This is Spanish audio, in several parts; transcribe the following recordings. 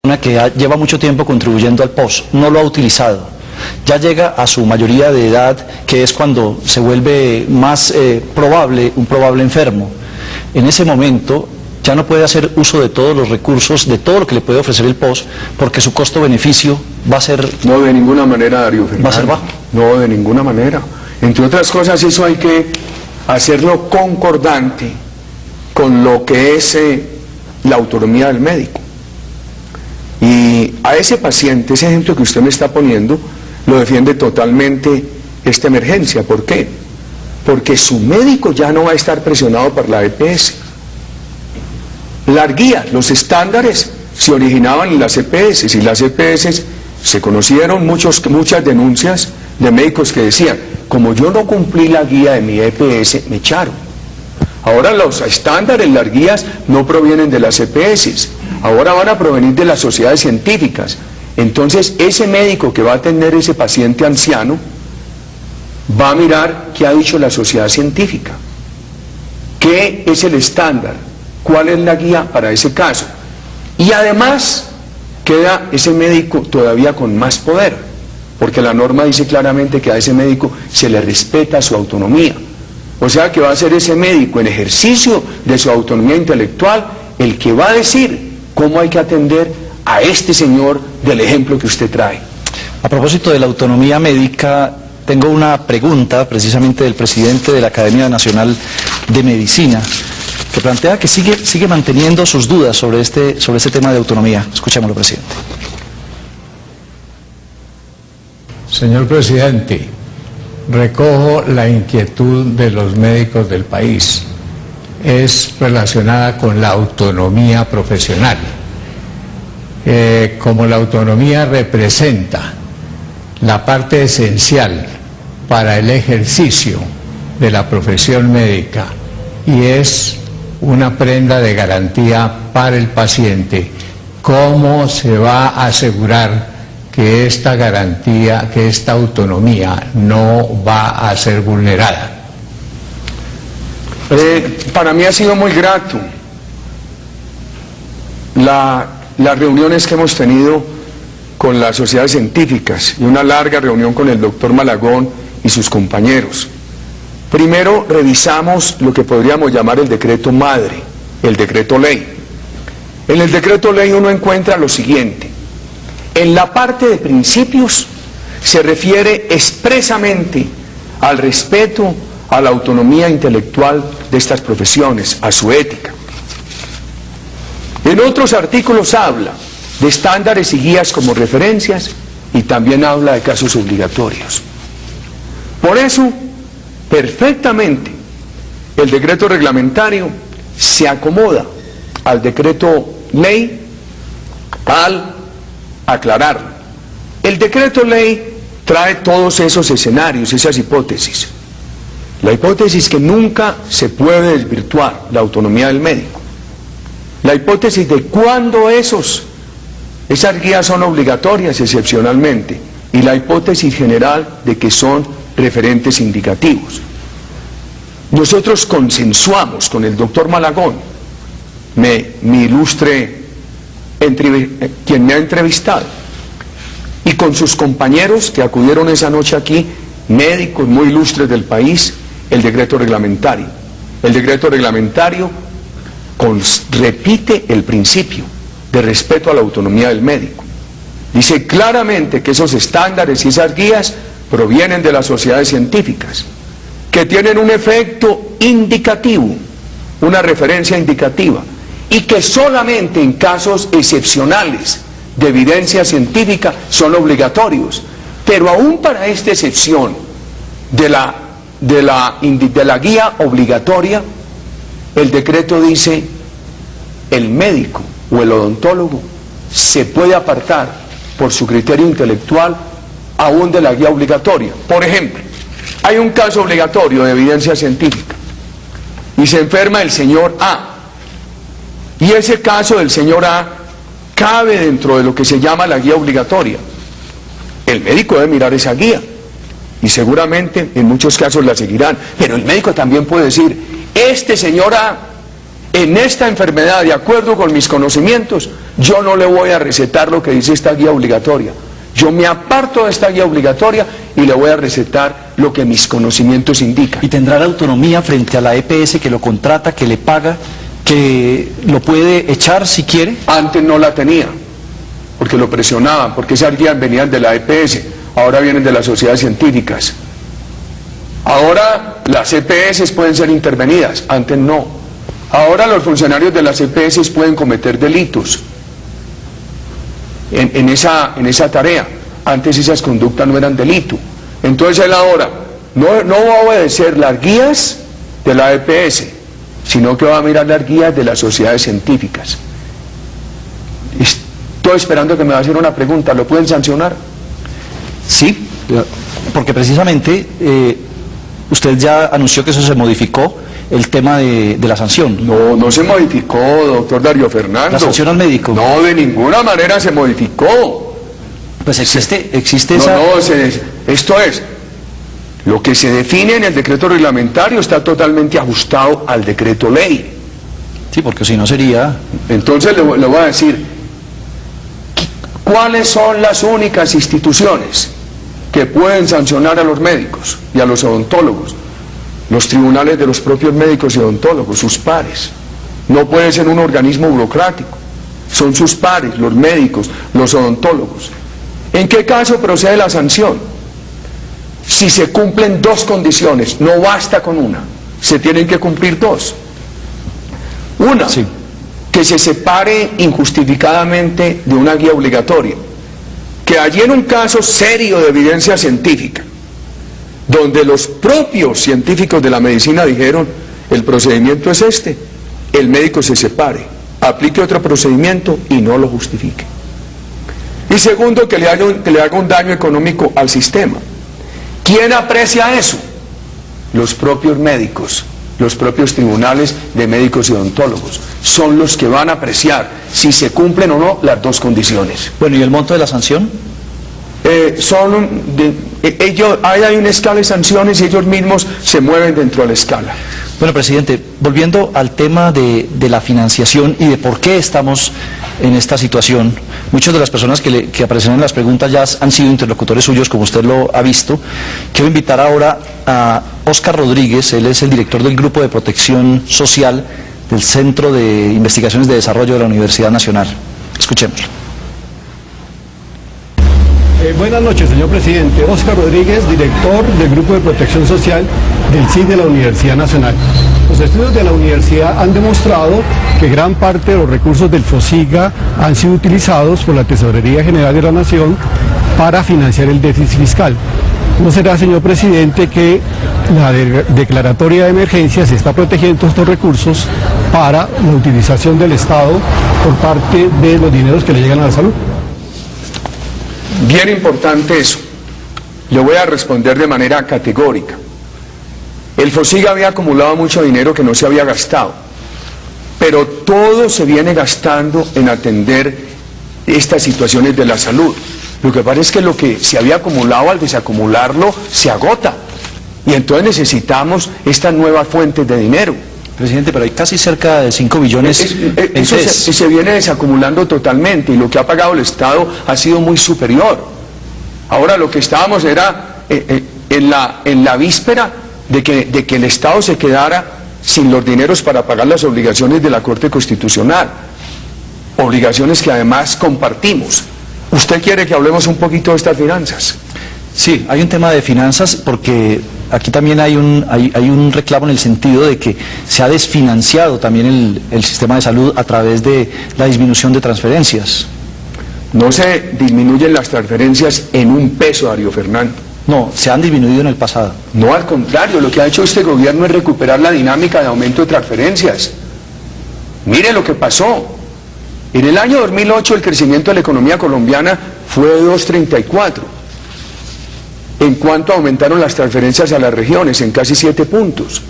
Lleva mucho tiempo contribuyendo al POS, no lo ha utilizado. Ya llega a su mayoría de edad, que es cuando se vuelve más probable un probable enfermo. En ese momento ya no puede hacer uso de todos los recursos, de todo lo que le puede ofrecer el POS, porque su costo-beneficio va a ser... No, de ninguna manera, Darío Fernando. ¿Va a ser bajo? No, de ninguna manera. Entre otras cosas, eso hay que hacerlo concordante con lo que es la autonomía del médico. Y a ese paciente, ese ejemplo que usted me está poniendo, lo defiende totalmente esta emergencia. ¿Por qué? Porque su médico ya no va a estar presionado por la EPS. Las guías, los estándares se originaban en las EPS, y las EPS se conocieron muchas denuncias de médicos que decían: como yo no cumplí la guía de mi EPS, me echaron. Ahora los estándares, las guías, no provienen de las EPS, ahora van a provenir de las sociedades científicas. Entonces ese médico que va a atender ese paciente anciano va a mirar qué ha dicho la sociedad científica, qué es el estándar, cuál es la guía para ese caso. Y además queda ese médico todavía con más poder, porque la norma dice claramente que a ese médico se le respeta su autonomía. O sea que va a ser ese médico, en ejercicio de su autonomía intelectual, el que va a decir cómo hay que atender a este señor del ejemplo que usted trae. A propósito de la autonomía médica, tengo una pregunta precisamente del presidente de la Academia Nacional de Medicina, que plantea que sigue manteniendo sus dudas sobre este tema de autonomía. Escuchémoslo, presidente. Señor presidente, recojo la inquietud de los médicos del país. Es relacionada con la autonomía profesional. Como la autonomía representa la parte esencial para el ejercicio de la profesión médica y es una prenda de garantía para el paciente, ¿cómo se va a asegurar que esta garantía, que esta autonomía no va a ser vulnerada? Para mí ha sido muy grato las reuniones que hemos tenido con las sociedades científicas y una larga reunión con el doctor Malagón y sus compañeros. Primero revisamos lo que podríamos llamar el decreto madre, el decreto ley. En el decreto ley uno encuentra lo siguiente: en la parte de principios se refiere expresamente al respeto a la autonomía intelectual de estas profesiones, a su ética. En otros artículos habla de estándares y guías como referencias y también habla de casos obligatorios. Por eso, perfectamente, el decreto reglamentario se acomoda al decreto ley al aclararlo. El decreto ley trae todos esos escenarios, esas hipótesis. La hipótesis que nunca se puede desvirtuar la autonomía del médico. La hipótesis de cuándo esas guías son obligatorias excepcionalmente. Y la hipótesis general de que son referentes indicativos. Nosotros consensuamos con el doctor Malagón, mi ilustre quien me ha entrevistado, y con sus compañeros que acudieron esa noche aquí, médicos muy ilustres del país, el decreto reglamentario. El decreto reglamentario repite el principio de respeto a la autonomía del médico. Dice claramente que esos estándares y esas guías provienen de las sociedades científicas, que tienen un efecto indicativo, una referencia indicativa, y que solamente en casos excepcionales de evidencia científica son obligatorios. Pero aún para esta excepción de la guía obligatoria, el decreto dice: el médico o el odontólogo se puede apartar por su criterio intelectual aún de la guía obligatoria. Por ejemplo, hay un caso obligatorio de evidencia científica y se enferma el señor A, y ese caso del señor A cabe dentro de lo que se llama la guía obligatoria. El médico debe mirar esa guía y seguramente en muchos casos la seguirán, pero el médico también puede decir: este señor A, en esta enfermedad, de acuerdo con mis conocimientos, yo no le voy a recetar lo que dice esta guía obligatoria. Yo me aparto de esta guía obligatoria y le voy a recetar lo que mis conocimientos indican. ¿Y tendrá la autonomía frente a la EPS que lo contrata, que le paga, que lo puede echar si quiere? Antes no la tenía, porque lo presionaban, porque esas guías venían de la EPS, ahora vienen de las sociedades científicas. Ahora las EPS pueden ser intervenidas, antes no. Ahora los funcionarios de las EPS pueden cometer delitos en esa tarea. Antes esas conductas no eran delito. Entonces él ahora no va a obedecer las guías de la EPS, sino que va a mirar las guías de las sociedades científicas. Estoy esperando que me va a hacer una pregunta. ¿Lo pueden sancionar? Sí, porque precisamente usted ya anunció que eso se modificó, el tema de la sanción. No se modificó, doctor Darío Fernando. ¿La sanción al médico? No, de ninguna manera se modificó. Pues existe esa... Esto es, lo que se define en el decreto reglamentario está totalmente ajustado al decreto ley. Sí, porque si no sería... Entonces le voy a decir, ¿cuáles son las únicas instituciones que pueden sancionar a los médicos y a los odontólogos? Los tribunales de los propios médicos y odontólogos, sus pares. No puede ser un organismo burocrático, son sus pares, los médicos, los odontólogos. ¿En qué caso procede la sanción? Si se cumplen dos condiciones, no basta con una, se tienen que cumplir dos. Una, sí, que se separe injustificadamente de una guía obligatoria, que allí en un caso serio de evidencia científica, donde los propios científicos de la medicina dijeron, el procedimiento es este, el médico se separe, aplique otro procedimiento y no lo justifique. Y segundo, que le haga un daño económico al sistema. ¿Quién aprecia eso? Los propios médicos, los propios tribunales de médicos y odontólogos. Son los que van a apreciar si se cumplen o no las dos condiciones. Bueno, ¿y el monto de la sanción? Hay una escala de sanciones y ellos mismos se mueven dentro de la escala. Bueno, presidente, volviendo al tema de la financiación y de por qué estamos en esta situación, muchas de las personas que aparecen en las preguntas ya han sido interlocutores suyos, como usted lo ha visto. Quiero invitar ahora a Óscar Rodríguez, él es el director del Grupo de Protección Social del Centro de Investigaciones de Desarrollo de la Universidad Nacional. Escuchémoslo. Buenas noches, señor presidente. Óscar Rodríguez, director del Grupo de Protección Social del CID de la Universidad Nacional. Los estudios de la universidad han demostrado que gran parte de los recursos del FOSIGA han sido utilizados por la Tesorería General de la Nación para financiar el déficit fiscal. ¿No será, señor presidente, que la declaratoria de emergencia se está protegiendo estos recursos para la utilización del Estado por parte de los dineros que le llegan a la salud? Bien importante eso. Le voy a responder de manera categórica. El FOSIGA había acumulado mucho dinero que no se había gastado, pero todo se viene gastando en atender estas situaciones de la salud. Lo que pasa es que lo que se había acumulado al desacumularlo se agota y entonces necesitamos estas nuevas fuentes de dinero. Presidente, pero hay casi cerca de 5 billones. Eso se viene desacumulando totalmente y lo que ha pagado el Estado ha sido muy superior. Ahora lo que estábamos era en la víspera de que el Estado se quedara sin los dineros para pagar las obligaciones de la Corte Constitucional, obligaciones que además compartimos. ¿Usted quiere que hablemos un poquito de estas finanzas? Sí, hay un tema de finanzas porque aquí también hay un reclamo en el sentido de que se ha desfinanciado también el sistema de salud a través de la disminución de transferencias. No se disminuyen las transferencias en un peso, Darío Fernando. No, se han disminuido en el pasado. No, al contrario, lo que ha hecho este gobierno es recuperar la dinámica de aumento de transferencias. Mire lo que pasó. En el año 2008 el crecimiento de la economía colombiana fue de 2,34. En cuanto aumentaron las transferencias a las regiones, en casi 7 puntos.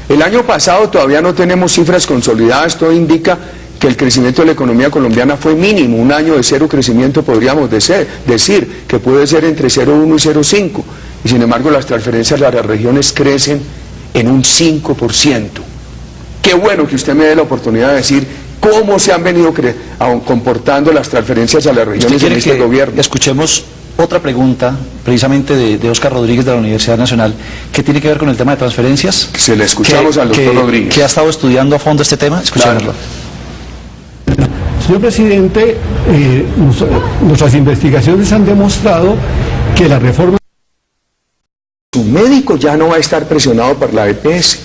El año pasado todavía no tenemos cifras consolidadas, todo indica que el crecimiento de la economía colombiana fue mínimo, un año de cero crecimiento podríamos decir, que puede ser entre 0,1 y 0,5, y sin embargo las transferencias a las regiones crecen en un 5%. Qué bueno que usted me dé la oportunidad de decir cómo se han venido comportando las transferencias a las regiones en este gobierno. Escuchemos otra pregunta, precisamente de Óscar Rodríguez de la Universidad Nacional, que tiene que ver con el tema de transferencias. Se le escuchamos al doctor Rodríguez. Que ha estado estudiando a fondo este tema. Escuchémoslo. Claro. Señor presidente, nuestras investigaciones han demostrado que la reforma... Su médico ya no va a estar presionado por la EPS.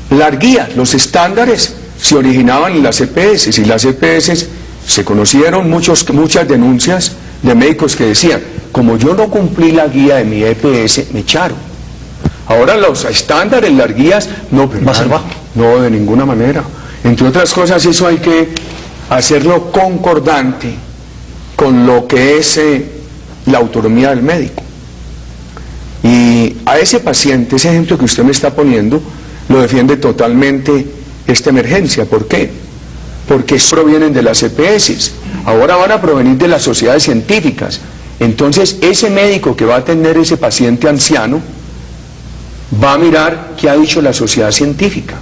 Las guías, los estándares se originaban en las EPS y las EPS se conocieron muchas denuncias de médicos que decían, como yo no cumplí la guía de mi EPS, me echaron. Ahora los estándares, las guías, no, pero va a ser bajo. No, de ninguna manera. Entre otras cosas, eso hay que hacerlo concordante con lo que es la autonomía del médico. Y a ese paciente, ese ejemplo que usted me está poniendo, lo defiende totalmente esta emergencia. ¿Por qué? Porque provienen de las EPS, ahora van a provenir de las sociedades científicas. Entonces, ese médico que va a atender ese paciente anciano va a mirar qué ha dicho la sociedad científica,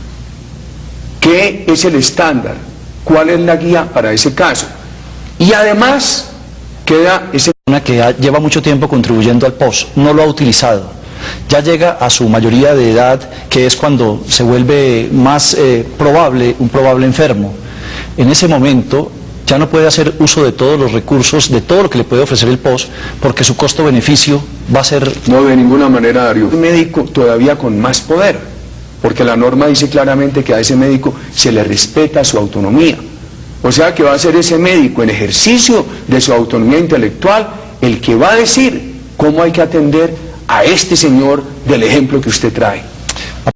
qué es el estándar, cuál es la guía para ese caso. Y además, queda ese... Una que lleva mucho tiempo contribuyendo al POS, no lo ha utilizado. Ya llega a su mayoría de edad, que es cuando se vuelve más probable, un probable enfermo. En ese momento ya no puede hacer uso de todos los recursos, de todo lo que le puede ofrecer el POS, porque su costo-beneficio va a ser... No, de ninguna manera, Darío. Un médico todavía con más poder, porque la norma dice claramente que a ese médico se le respeta su autonomía. O sea que va a ser ese médico en ejercicio de su autonomía intelectual el que va a decir cómo hay que atender a este señor del ejemplo que usted trae.